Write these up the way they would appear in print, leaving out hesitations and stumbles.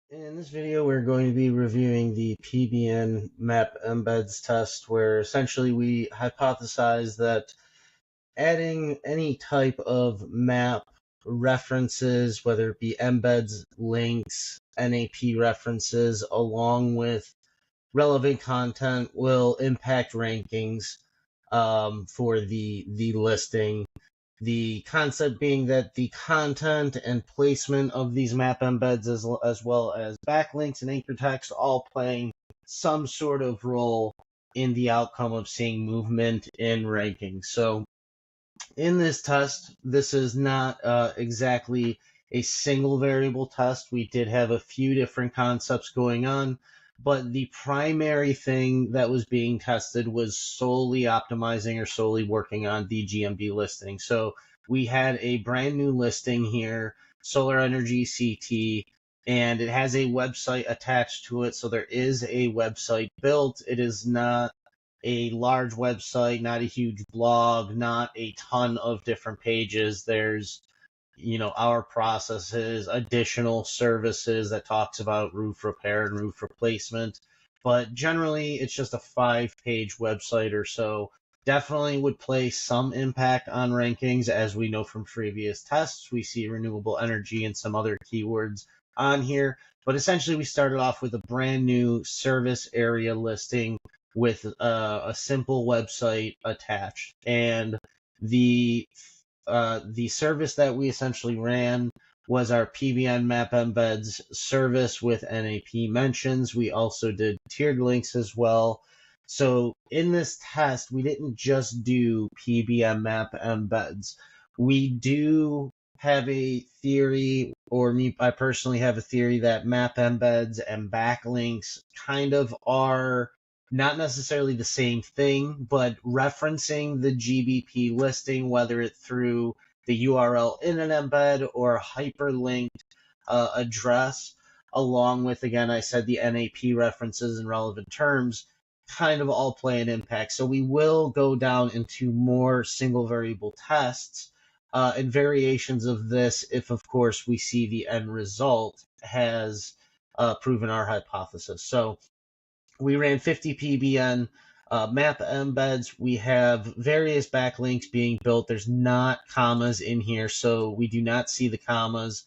In this video, we're going to be reviewing the PBN map embeds test, where essentially we hypothesize that adding any type of map references, whether it be embeds, links, NAP references, along with relevant content, will impact rankings for the listing. The concept being that the content and placement of these map embeds, as well as backlinks and anchor text, all playing some sort of role in the outcome of seeing movement in rankings. So in this test, this is not exactly a single variable test. We did have a few different concepts going on, but the primary thing that was being tested was solely optimizing or solely working on the GMB listing. So we had a brand new listing here, Solar Energy CT, and it has a website attached to it. So there is a website built. It is not a large website, not a huge blog, not a ton of different pages. There's, our processes, additional services that talks about roof repair and roof replacement. But generally, it's just a 5-page website or so. Definitely would play some impact on rankings, as we know from previous tests. We see renewable energy and some other keywords on here. But essentially, we started off with a brand new service area listing with a simple website attached. And the service that we essentially ran was our PBN map embeds service with NAP mentions. We also did tiered links as well. So in this test, we didn't just do PBN map embeds. We do have a theory, or I personally have a theory, that map embeds and backlinks kind of are not necessarily the same thing, but referencing the GBP listing, whether it through the URL in an embed or a hyperlinked address, along with, again, I said the NAP references and relevant terms, kind of all play an impact. So we will go down into more single variable tests and variations of this if, of course, we see the end result has proven our hypothesis. So we ran 50 PBN map embeds. We have various backlinks being built. There's not commas in here, so we do not see the commas.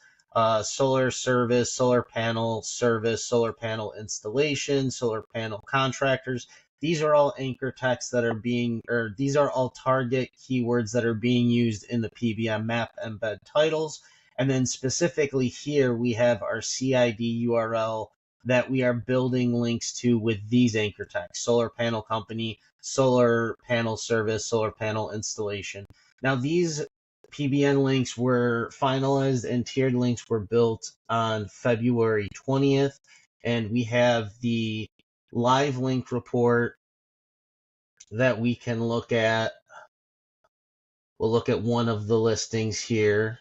Solar service, solar panel service, solar panel installation, solar panel contractors. These are all anchor texts that are being, or these are all target keywords that are being used in the PBN map embed titles. And then specifically here, we have our CID URL that we are building links to with these anchor texts: solar panel company, solar panel service, solar panel installation. Now, these PBN links were finalized and tiered links were built on February 20th. And we have the live link report that we can look at. We'll look at one of the listings here.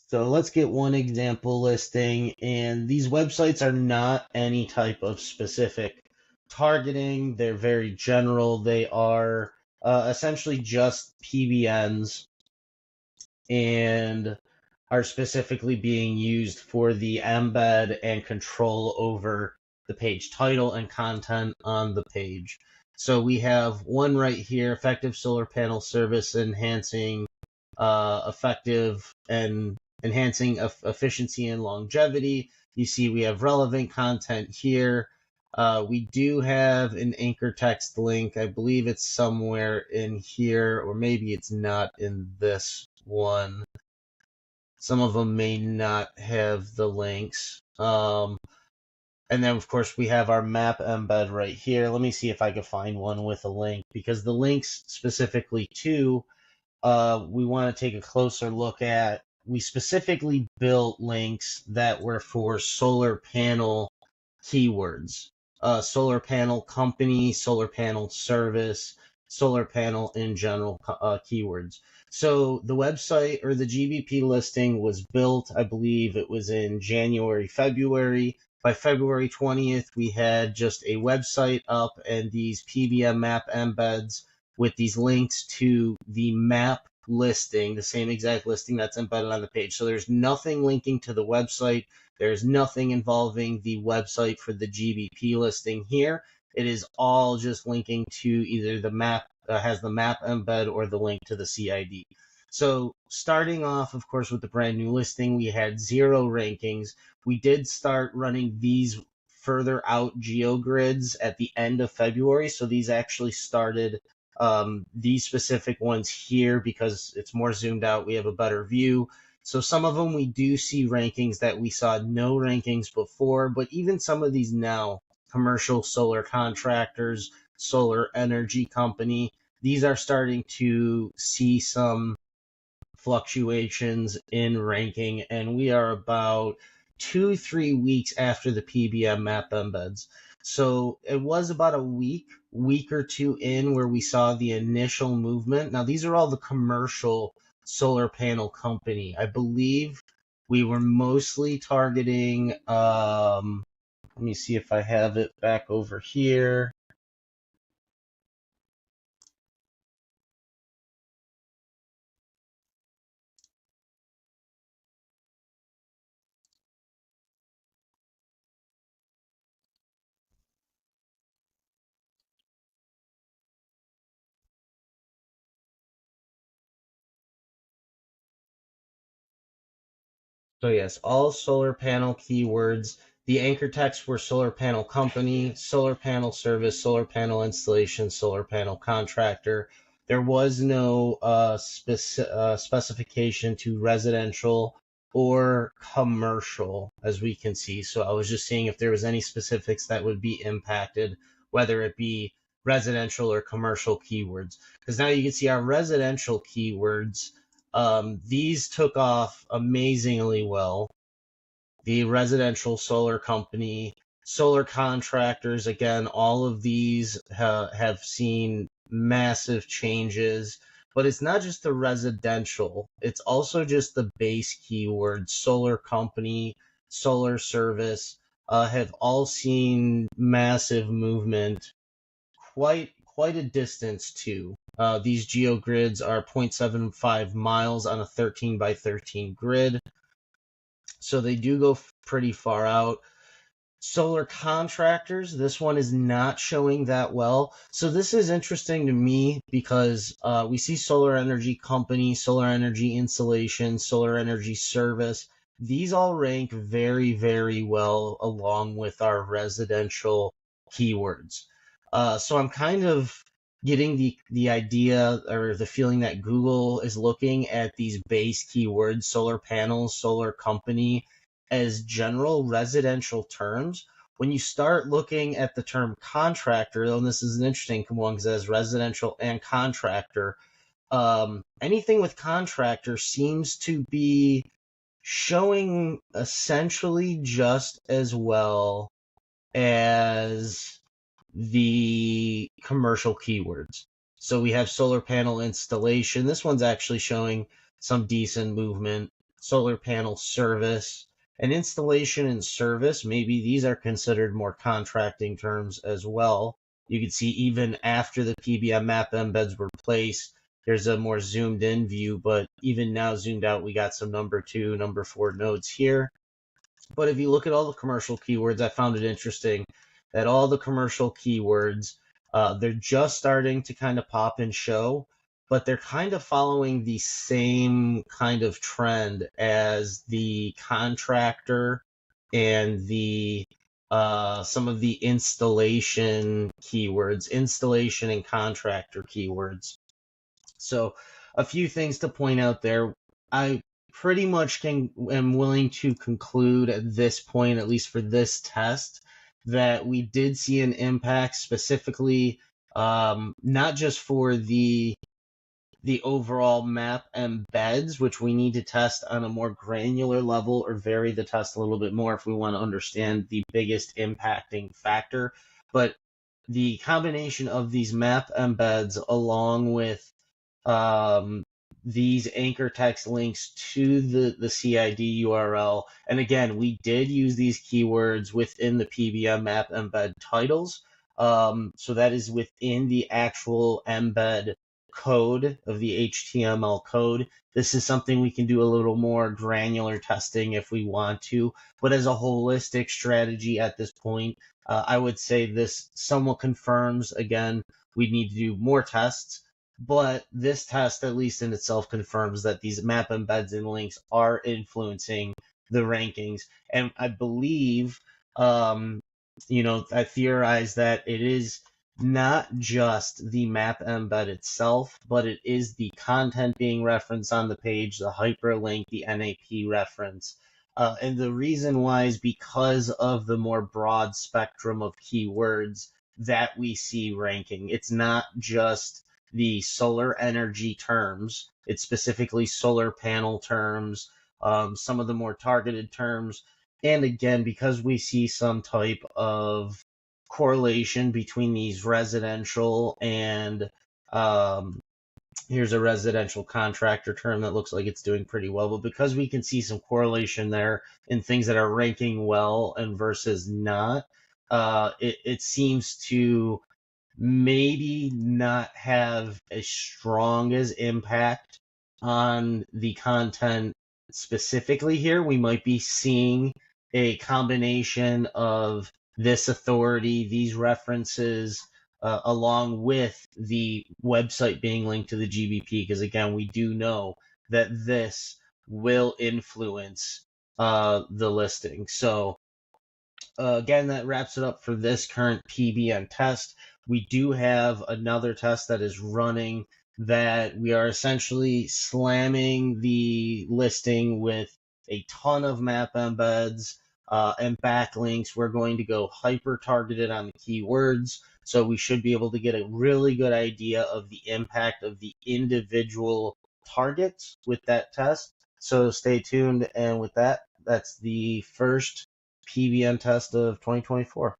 So let's get one example listing, and these websites are not any type of specific targeting. They're very general. They are essentially just PBNs and are specifically being used for the embed and control over the page title and content on the page. So we have one right here: effective solar panel service enhancing enhancing efficiency and longevity. You see we have relevant content here. We do have an anchor text link. I believe it's somewhere in here, or maybe it's not in this one. Some of them may not have the links. And then, of course, we have our map embed right here. Let me see if I can find one with a link, because the links specifically to we want to take a closer look at. We specifically built links that were for solar panel keywords: solar panel company, solar panel service, solar panel in general keywords. So the website, or the GBP listing, was built, I believe it was in January, February. By February 20th, we had just a website up and these PBN map embeds with these links to the map listing, the same exact listing that's embedded on the page. So there's nothing linking to the website. There's nothing involving the website for the GBP listing here. It is all just linking to either the map, has the map embed, or the link to the CID. So starting off, of course, with the brand new listing, we had 0 rankings. We did start running these further out geogrids at the end of February. So these actually started, these specific ones here, because it's more zoomed out, we have a better view. So some of them we do see rankings that we saw no rankings before, but even some of these now, commercial solar contractors, solar energy company, these are starting to see some fluctuations in ranking, and we are about 2-3 weeks after the PBN map embeds. So it was about a week or two in where we saw the initial movement. Now these are all the commercial solar panel company. I believe we were mostly targeting, let me see if I have it back over here. So yes, all solar panel keywords. The anchor text were solar panel company, solar panel service, solar panel installation, solar panel contractor. There was no specification to residential or commercial, as we can see. So I was just seeing if there was any specifics that would be impacted, whether it be residential or commercial keywords. Because now you can see our residential keywords, these took off amazingly well. The residential solar company, solar contractors, again, all of these have seen massive changes. But it's not just the residential, it's also just the base keywords. Solar company, solar service, have all seen massive movement, quite a distance too. These geogrids are 0.75 miles on a 13 by 13 grid, so they do go pretty far out. Solar contractors, this one is not showing that well. So this is interesting to me because we see solar energy company, solar energy installation, solar energy service. These all rank very, very well along with our residential keywords. So I'm kind of getting the idea or the feeling that Google is looking at these base keywords, solar panels, solar company, as general residential terms. When you start looking at the term contractor, though, and this is an interesting one because it has residential and contractor, anything with contractor seems to be showing essentially just as well as the commercial keywords. So we have solar panel installation. This one's actually showing some decent movement. Solar panel service and installation and service. Maybe these are considered more contracting terms as well. You can see even after the PBN map embeds were placed, there's a more zoomed in view, but even now zoomed out, we got some number 2, number 4 nodes here. But if you look at all the commercial keywords, I found it interesting that all the commercial keywords, they're just starting to kind of pop and show, but they're kind of following the same kind of trend as the contractor and the some of the installation keywords, installation and contractor keywords. So a few things to point out there. I pretty much am willing to conclude at this point, at least for this test, that we did see an impact specifically, not just for the overall map embeds, which we need to test on a more granular level or vary the test a little bit more if we want to understand the biggest impacting factor, but the combination of these map embeds along with these anchor text links to the CID URL. And again, we did use these keywords within the PBN map embed titles. So that is within the actual embed code of the HTML code. This is something we can do a little more granular testing if we want to, but as a holistic strategy at this point, I would say this somewhat confirms, again, we need to do more tests, but this test, at least in itself, confirms that these map embeds and links are influencing the rankings. And I believe, I theorize that it is not just the map embed itself, but it is the content being referenced on the page, the hyperlink, the NAP reference. And the reason why is because of the more broad spectrum of keywords that we see ranking. It's not just the solar energy terms, it's specifically solar panel terms, some of the more targeted terms. And again, because we see some type of correlation between these residential and here's a residential contractor term that looks like it's doing pretty well, but because we can see some correlation there in things that are ranking well and versus not, it seems to maybe not have as strong as impact on the content specifically here. We might be seeing a combination of this authority, these references, along with the website being linked to the GBP, because again, we do know that this will influence the listing. So again, that wraps it up for this current PBN test. We do have another test that is running that we are essentially slamming the listing with a ton of map embeds and backlinks. We're going to go hyper targeted on the keywords. So we should be able to get a really good idea of the impact of the individual targets with that test. So stay tuned. And with that, that's the first PBN test of 2024.